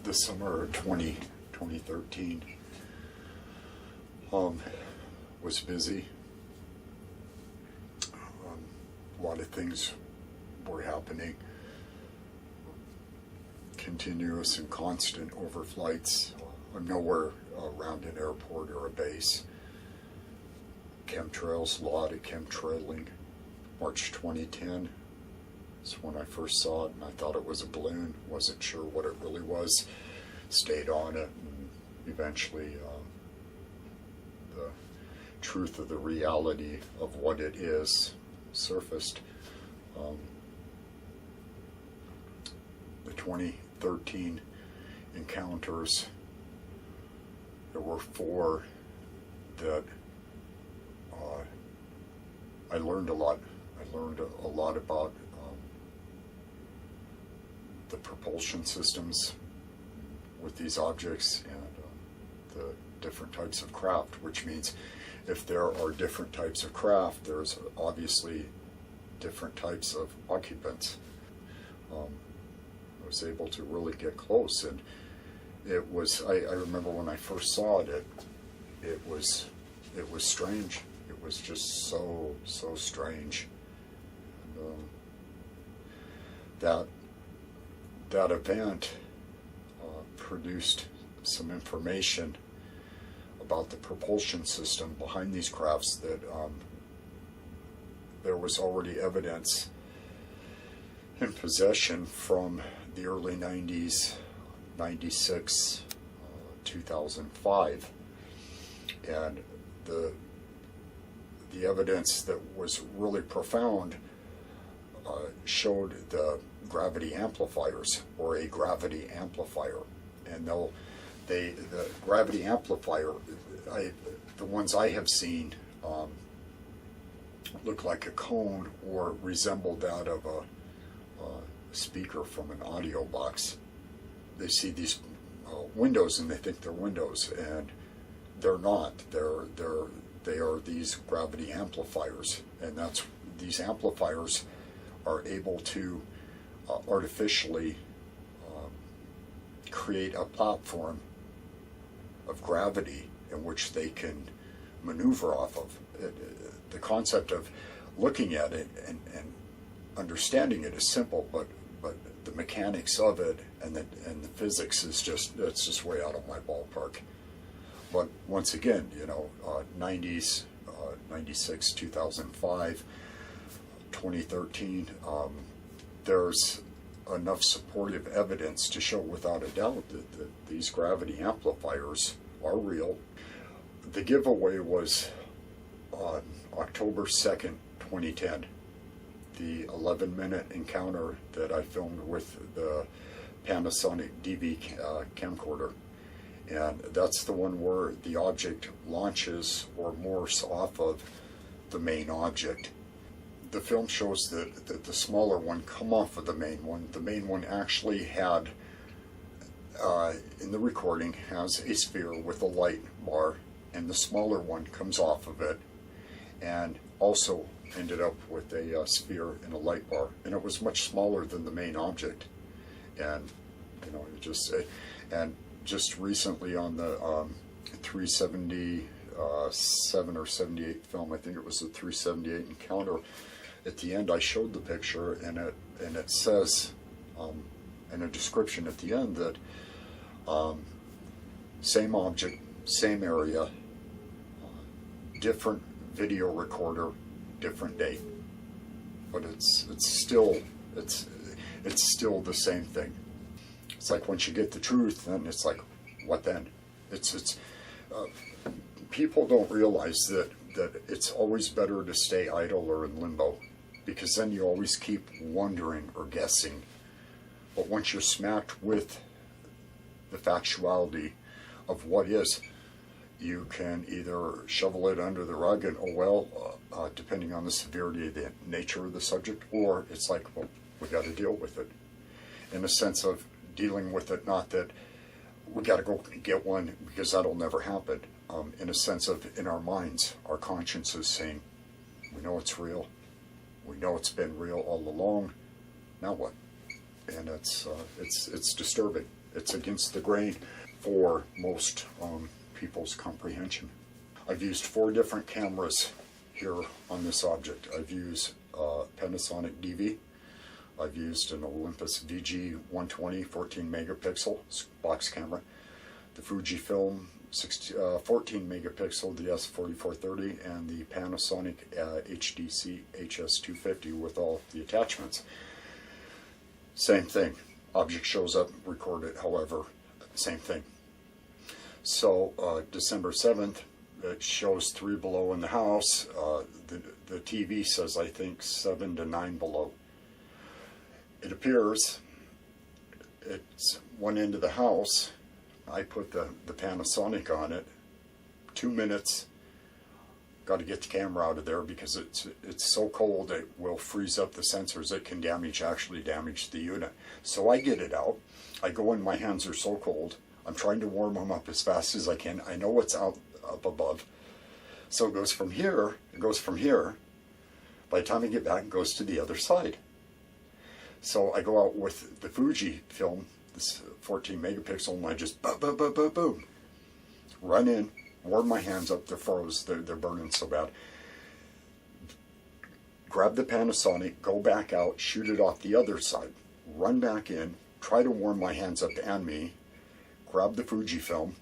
the summer of 2013 was busy. A lot of things were happening. Continuous and constant overflights. I'm nowhere around an airport or a base. Chemtrails, a lot of chemtrailing. March 2010 is when I first saw it, and I thought it was a balloon. Wasn't sure what it really was. Stayed on it, and eventually the truth of the reality of what it is surfaced. The 2013 encounters, there were 4 that I learned a lot. I learned a lot about the propulsion systems with these objects and the different types of craft, which means if there are different types of craft, there's obviously different types of occupants. I was able to really get close, and it was, I remember when I first saw it, it was strange. It was just so strange. And, that event produced some information about the propulsion system behind these crafts that there was already evidence in possession from the early 90s, 96, 2005. And the evidence that was really profound showed the gravity amplifiers, or a gravity amplifier. And the gravity amplifier, the ones I have seen look like a cone or resemble that of a speaker from an audio box. They see these windows and they think they're windows, and they're not. They are these gravity amplifiers, and these amplifiers are able to artificially create a platform of gravity in which they can maneuver off of. The concept of looking at it and understanding it is simple, but the mechanics of it and the physics is just way out of my ballpark. But once again, 90s, 96, 2005, 2013, there's enough supportive evidence to show without a doubt that these gravity amplifiers are real. The giveaway was on October 2nd, 2010. The 11-minute encounter that I filmed with the Panasonic DV camcorder. And that's the one where the object launches or morphs off of the main object. The film shows that the smaller one come off of the main one. The main one actually had, in the recording, has a sphere with a light bar, and the smaller one comes off of it, and also ended up with a sphere and a light bar, and it was much smaller than the main object. And just recently on the 377 or 78 film, I think it was the 378 encounter, at the end I showed the picture, and it says in a description at the end that same object, same area, different video recorder, different date, but it's still the same thing. It's like once you get the truth, then it's like, what then? People don't realize that it's always better to stay idle or in limbo, because then you always keep wondering or guessing. But once you're smacked with the factuality of what is, you can either shovel it under the rug and, oh well, depending on the severity of the nature of the subject, or it's like, well, we got to deal with it. In a sense of dealing with it, not that we got to go get one because that'll never happen. In a sense of, in our minds, our conscience is saying, we know it's real, we know it's been real all along, now what? And it's disturbing. It's against the grain for most people's comprehension. I've used 4 different cameras here on this object. I've used Panasonic DV. I've used an Olympus VG120 14 megapixel box camera, the Fujifilm 14 megapixel DS4430, and the Panasonic HDC HS250 with all the attachments. Same thing. Object shows up, record it, however, same thing. So December 7th, it shows 3 below in the house. The TV says, I think, 7 to 9 below. It appears it's one end of the house. I put the Panasonic on it. 2 minutes. Got to get the camera out of there because it's so cold it will freeze up the sensors. It can actually damage the unit. So I get it out. I go in, my hands are so cold. I'm trying to warm them up as fast as I can. I know what's up above. So it goes from here. By the time I get back, it goes to the other side. So I go out with the Fujifilm, this 14 megapixel, and I just boom, run in, warm my hands up. They're froze. They're burning so bad. Grab the Panasonic, go back out, shoot it off the other side, run back in, try to warm my hands up and me, grab the Fujifilm.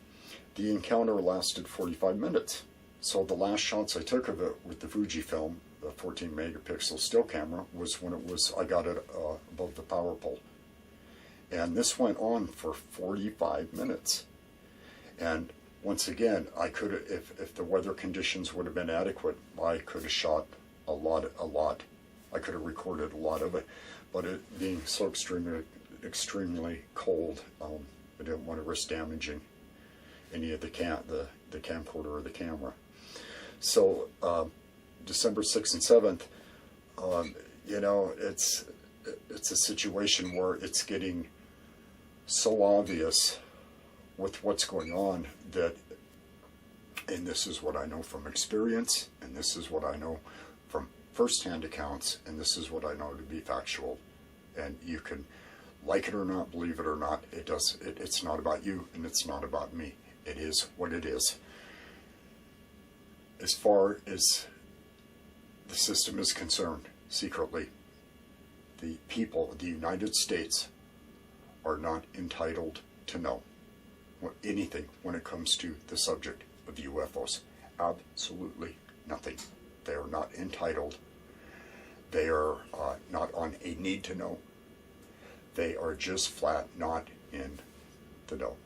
The encounter lasted 45 minutes. So the last shots I took of it with the Fujifilm, the 14 megapixel still camera, was when I got it above the power pole. And this went on for 45 minutes. And once again, I could have, if the weather conditions would have been adequate, I could have shot a lot. I could have recorded a lot of it. But it being so extremely cold, I didn't want to risk damaging any of the camcorder or the camera. So December 6th and 7th, you know, it's a situation where it's getting so obvious with what's going on that, and this is what I know from experience, and this is what I know from first-hand accounts, and this is what I know to be factual. And you can like it or not, believe it or not, it's not about you and it's not about me. It is what it is. As far as the system is concerned, secretly, the people of the United States are not entitled to know anything when it comes to the subject of UFOs. Absolutely nothing. They are not entitled. They are not on a need to know. They are just flat not in the know.